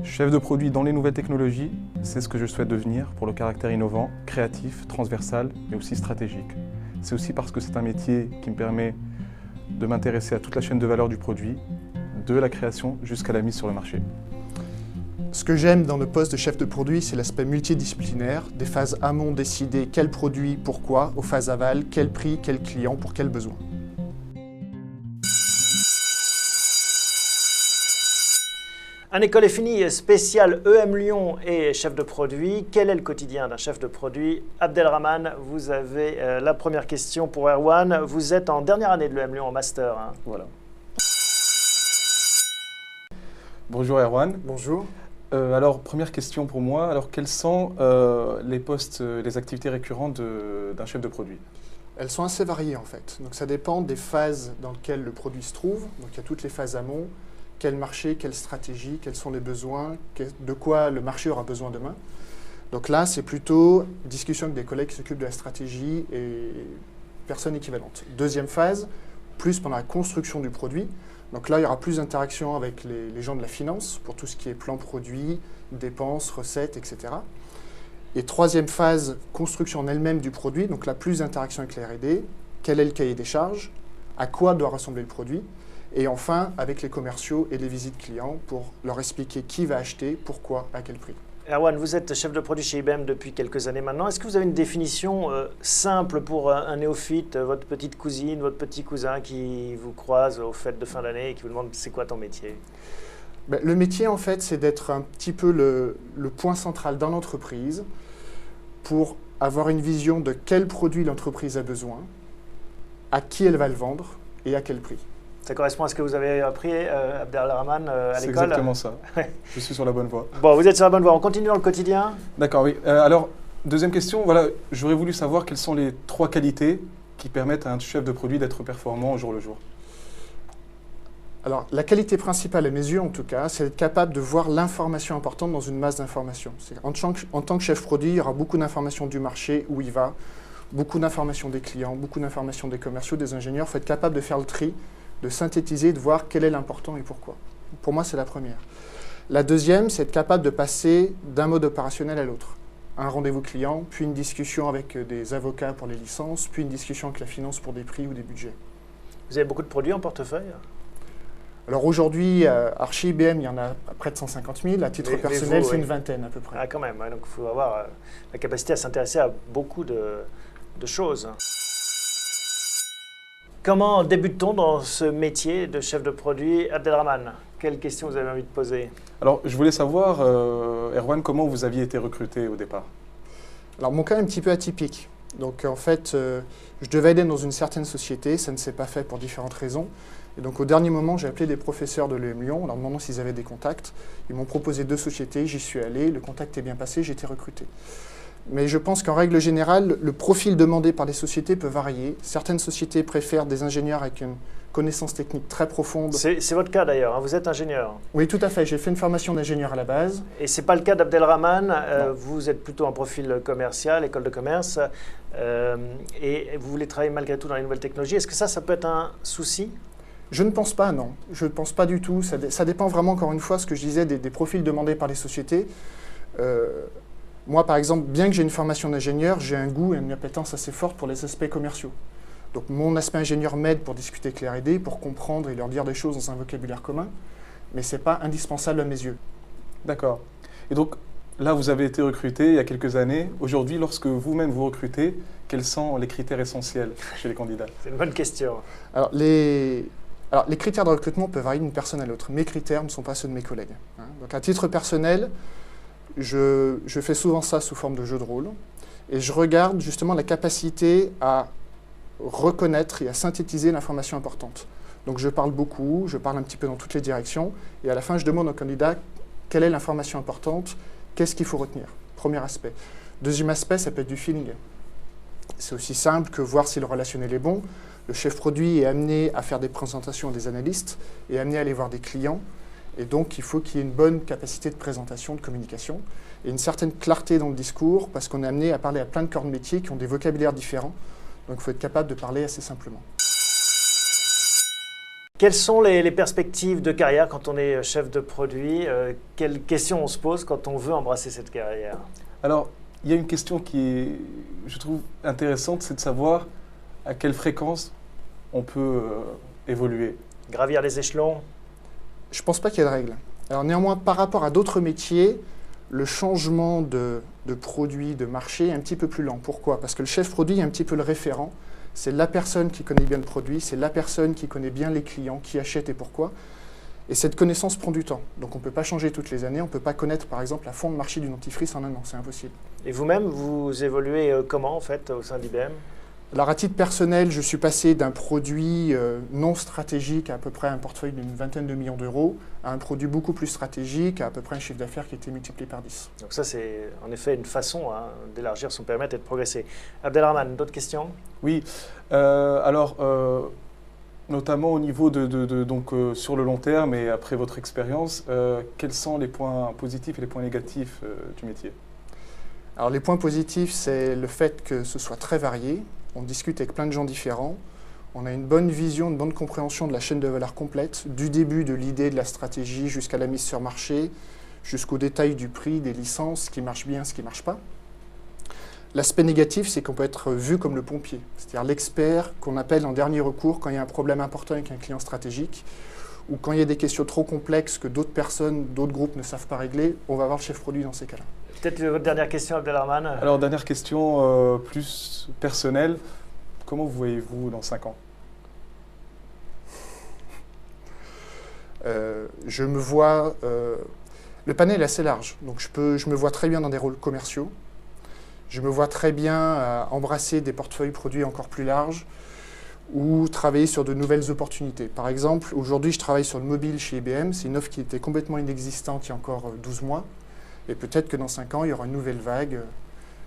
Chef de produit dans les nouvelles technologies, c'est ce que je souhaite devenir pour le caractère innovant, créatif, transversal, mais aussi stratégique. C'est aussi parce que c'est un métier qui me permet de m'intéresser à toute la chaîne de valeur du produit, de la création jusqu'à la mise sur le marché. Ce que j'aime dans le poste de chef de produit, c'est l'aspect multidisciplinaire, des phases amont décider quel produit, pourquoi, aux phases aval, quel prix, quel client, pour quel besoin. Un école est fini spécial EM Lyon et chef de produit. Quel est le quotidien d'un chef de produit? Abdelrahman, vous avez la première question pour Erwan. Vous êtes en dernière année de l'EM Lyon en master. Hein. Voilà. Bonjour Erwan. Bonjour. Alors, première question pour moi. Alors, quels sont les postes, les activités récurrentes d'un chef de produit? Elles sont assez variées en fait. Donc ça dépend des phases dans lesquelles le produit se trouve. Donc il y a toutes les phases amont. Quel marché, quelle stratégie, quels sont les besoins, de quoi le marché aura besoin demain. Donc là, c'est plutôt discussion avec des collègues qui s'occupent de la stratégie et personnes équivalentes. Deuxième phase, plus pendant la construction du produit. Donc là, il y aura plus d'interaction avec les gens de la finance pour tout ce qui est plan produit, dépenses, recettes, etc. Et troisième phase, construction en elle-même du produit. Donc là, plus d'interaction avec les R&D. Quel est le cahier des charges? À quoi doit ressembler le produit? Et enfin, avec les commerciaux et les visites clients pour leur expliquer qui va acheter, pourquoi, à quel prix. Erwan, vous êtes chef de produit chez IBM depuis quelques années maintenant. Est-ce que vous avez une définition simple pour un néophyte, votre petite cousine, votre petit cousin qui vous croise aux fêtes de fin d'année et qui vous demande c'est quoi ton métier? Le métier, en fait, c'est d'être un petit peu le point central dans l'entreprise pour avoir une vision de quel produit l'entreprise a besoin, à qui elle va le vendre et à quel prix. Ça correspond à ce que vous avez appris, Abdelrahman, à l'école? C'est exactement ça. Je suis sur la bonne voie. Bon, vous êtes sur la bonne voie. On continue dans le quotidien? D'accord, oui. Alors, deuxième question. Voilà, j'aurais voulu savoir quelles sont les 3 qualités qui permettent à un chef de produit d'être performant au jour le jour. Alors, la qualité principale à mes yeux, en tout cas, c'est d'être capable de voir l'information importante dans une masse d'informations. En tant que chef produit, il y aura beaucoup d'informations du marché, où il va, beaucoup d'informations des clients, beaucoup d'informations des commerciaux, des ingénieurs. Il faut être capable de faire le tri, de synthétiser, de voir quel est l'important et pourquoi. Pour moi, c'est la première. La deuxième, c'est être capable de passer d'un mode opérationnel à l'autre. Un rendez-vous client, puis une discussion avec des avocats pour les licences, puis une discussion avec la finance pour des prix ou des budgets. Vous avez beaucoup de produits en portefeuille? Alors aujourd'hui, chez IBM, il y en a près de 150 000. À titre personnel, c'est une vingtaine à peu près. Ah, quand même. Donc il faut avoir la capacité à s'intéresser à beaucoup de choses. Comment débute-t-on dans ce métier de chef de produit? Abdelrahman, quelles questions vous avez envie de poser? Alors, je voulais savoir, Erwan, comment vous aviez été recruté au départ? Alors, mon cas est un petit peu atypique. Donc, en fait, je devais aller dans une certaine société. Ça ne s'est pas fait pour différentes raisons. Et donc, au dernier moment, j'ai appelé des professeurs de l'EM Lyon en leur demandant s'ils avaient des contacts. Ils m'ont proposé 2 sociétés. J'y suis allé. Le contact est bien passé. J'ai été recruté. Mais je pense qu'en règle générale, le profil demandé par les sociétés peut varier. Certaines sociétés préfèrent des ingénieurs avec une connaissance technique très profonde. C'est votre cas d'ailleurs, hein, vous êtes ingénieur. Oui, tout à fait. J'ai fait une formation d'ingénieur à la base. Et ce n'est pas le cas d'Abdelrahman. Vous êtes plutôt un profil commercial, école de commerce, et vous voulez travailler malgré tout dans les nouvelles technologies. Est-ce que ça peut être un souci? Je ne pense pas, non. Je ne pense pas du tout. Ça dépend vraiment, encore une fois, ce que je disais, des profils demandés par les sociétés. Moi, par exemple, bien que j'ai une formation d'ingénieur, j'ai un goût et une appétence assez forte pour les aspects commerciaux. Donc mon aspect ingénieur m'aide pour discuter avec les R&D, pour comprendre et leur dire des choses dans un vocabulaire commun, mais ce n'est pas indispensable à mes yeux. D'accord. Et donc, là, vous avez été recruté il y a quelques années. Aujourd'hui, lorsque vous-même vous recrutez, quels sont les critères essentiels chez les candidats? C'est une bonne question. Alors, les critères de recrutement peuvent varier d'une personne à l'autre. Mes critères ne sont pas ceux de mes collègues. Donc, à titre personnel, je fais souvent ça sous forme de jeu de rôle et je regarde justement la capacité à reconnaître et à synthétiser l'information importante. Donc je parle beaucoup, je parle un petit peu dans toutes les directions et à la fin je demande au candidat quelle est l'information importante, qu'est-ce qu'il faut retenir. Premier aspect. Deuxième aspect, ça peut être du feeling. C'est aussi simple que voir si le relationnel est bon. Le chef produit est amené à faire des présentations à des analystes et amené à aller voir des clients. Et donc, il faut qu'il y ait une bonne capacité de présentation, de communication, et une certaine clarté dans le discours, parce qu'on est amené à parler à plein de corps de métier qui ont des vocabulaires différents. Donc, il faut être capable de parler assez simplement. Quelles sont les perspectives de carrière quand on est chef de produit? Quelles questions on se pose quand on veut embrasser cette carrière? Alors, il y a une question qui est, je trouve, intéressante, c'est de savoir à quelle fréquence on peut évoluer. Gravir les échelons? Je ne pense pas qu'il y ait de règle. Alors néanmoins, par rapport à d'autres métiers, le changement de produit, de marché est un petit peu plus lent. Pourquoi? Parce que le chef produit est un petit peu le référent. C'est la personne qui connaît bien le produit, c'est la personne qui connaît bien les clients, qui achètent et pourquoi. Et cette connaissance prend du temps. Donc on ne peut pas changer toutes les années, on ne peut pas connaître par exemple la fond de marché du dentifrice en un an, c'est impossible. Et vous-même, vous évoluez comment en fait au sein d'IBM? Alors à titre personnel, je suis passé d'un produit non stratégique à peu près un portefeuille d'une vingtaine de millions d'euros à un produit beaucoup plus stratégique, à peu près un chiffre d'affaires qui était multiplié par 10. Donc ça, c'est en effet une façon d'élargir son périmètre et de progresser. Abdelrahman, d'autres questions? Oui, notamment au niveau donc, sur le long terme et après votre expérience, quels sont les points positifs et les points négatifs du métier? Alors les points positifs, c'est le fait que ce soit très varié. On discute avec plein de gens différents. On a une bonne vision, une bonne compréhension de la chaîne de valeur complète, du début de l'idée, de la stratégie, jusqu'à la mise sur marché, jusqu'au détail du prix, des licences, ce qui marche bien, ce qui ne marche pas. L'aspect négatif, c'est qu'on peut être vu comme le pompier, c'est-à-dire l'expert qu'on appelle en dernier recours quand il y a un problème important avec un client stratégique ou quand il y a des questions trop complexes que d'autres personnes, d'autres groupes ne savent pas régler, on va voir le chef produit dans ces cas-là. Peut-être votre dernière question, Abdelrahman. Alors, dernière question plus personnelle. Comment vous voyez-vous dans 5 ans? Je me vois... le panel est assez large, donc je me vois très bien dans des rôles commerciaux. Je me vois très bien embrasser des portefeuilles produits encore plus larges ou travailler sur de nouvelles opportunités. Par exemple, aujourd'hui, je travaille sur le mobile chez IBM. C'est une offre qui était complètement inexistante il y a encore 12 mois. Et peut-être que dans 5 ans, il y aura une nouvelle vague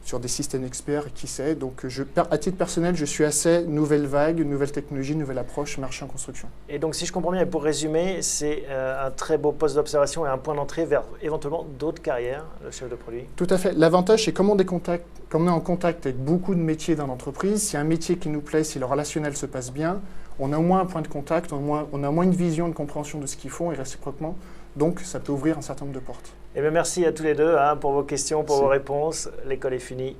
sur des systèmes experts, qui sait. Donc, à titre personnel, je suis assez nouvelle vague, nouvelle technologie, nouvelle approche, marché en construction. Et donc, si je comprends bien, et pour résumer, c'est un très beau poste d'observation et un point d'entrée vers éventuellement d'autres carrières, le chef de produit. Tout à fait. L'avantage, c'est comme on est en contact avec beaucoup de métiers dans l'entreprise, si un métier qui nous plaît, si le relationnel se passe bien, on a au moins un point de contact, on a au moins une vision, une compréhension de ce qu'ils font et réciproquement. Donc, ça peut ouvrir un certain nombre de portes. Et bien, merci à tous les deux pour vos questions, pour vos réponses. L'école est finie.